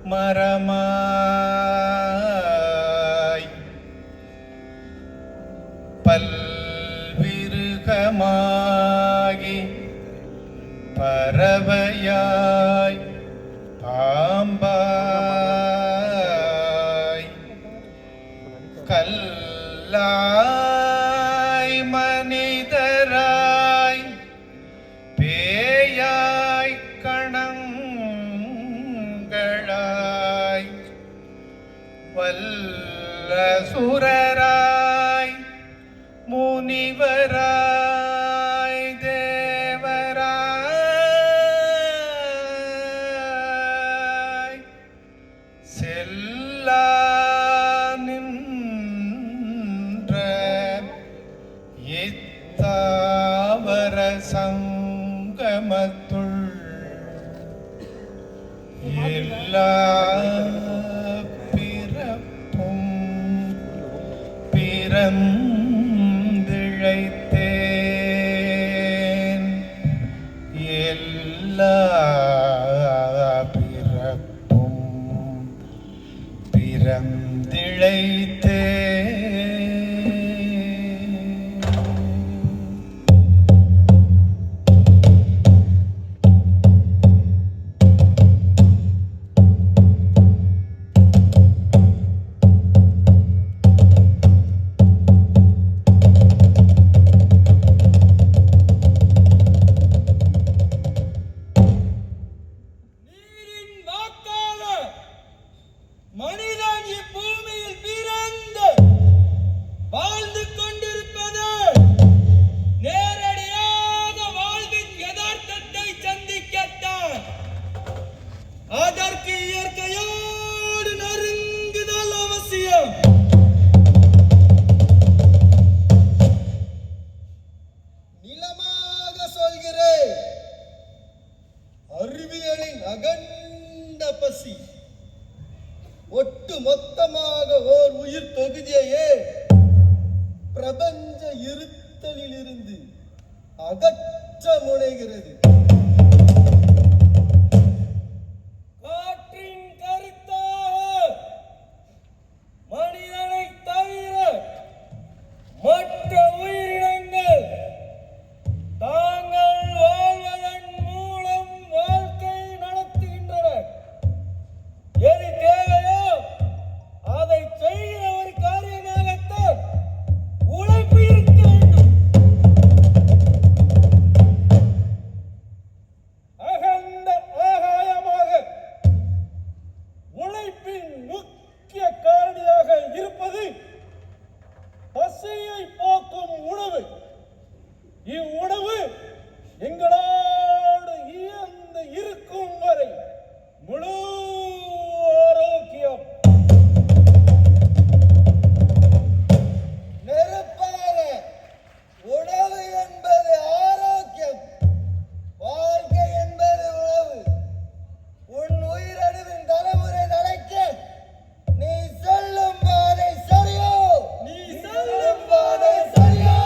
மரமாய் பல்விருகமாகி பறவையாய் பாம்பாய் கல்லாய் மனிதராய் பேயாய் கணங்களாய் வல்ல சுரராய் முனிவராய் தேவராய் செல்லா நின்ற இத்தாவர சங்கமத்துள் எல்லா பிறப்பும் பிறந்திழைத்தேன் எல்லா பிறப்பும் பிறந்திழைத்தேன். மனிதன் இப்பூமியில் பிறந்து வாழ்ந்து கொண்டிருப்பது நேரடியாக வாழ்வின் யதார்த்தத்தை சந்திக்கத்தான். அதற்கு இயற்கையோடு நெருங்குதல் அவசியம். நிலமாக சொல்கிறேன், அறிவியலின் அகண்ட பசி ஒட்டு மொத்தமாக ஓர் உயிர் தொகுதியையே பிரபஞ்ச இருத்தலிலிருந்து அகற்ற முனைகிறது. காற்றின் கருத்தாக மனிதனை தவிர மற்ற உயிரினங்கள் தாங்கள் வாழ்வதன் மூலம் வாழ்க்கை நடத்துகின்றன. எது தேவையோ அதை செய்கிற ஒரு காரியமாகத்தான் உழைப்பு இருக்க வேண்டும். அகண்ட ஆகாயமாக உழைப்பின் முக்கிய காரணியாக இருப்பது பசியை போக்கும் உணவு. இவ்வுணவு எங்களோடு இயந்து இருக்கும் வரை முழு ஆரோக்கியம். நெருப்பாக உணவு என்பது ஆரோக்கியம், வாழ்க்கை என்பது உணவு. உன் உயிரணுவின் தலைமுறை நடக்க நீ செல்லும் பாதை சரியோ? நீ செல்லும் பாதை சரியோ?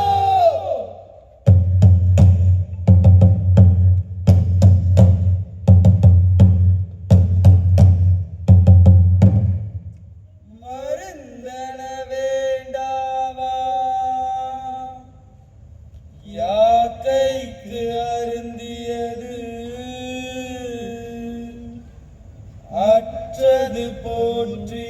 மருந்தன வேண்டாவா? யாக்கைக்கு அருந்தியது அற்றது போற்றி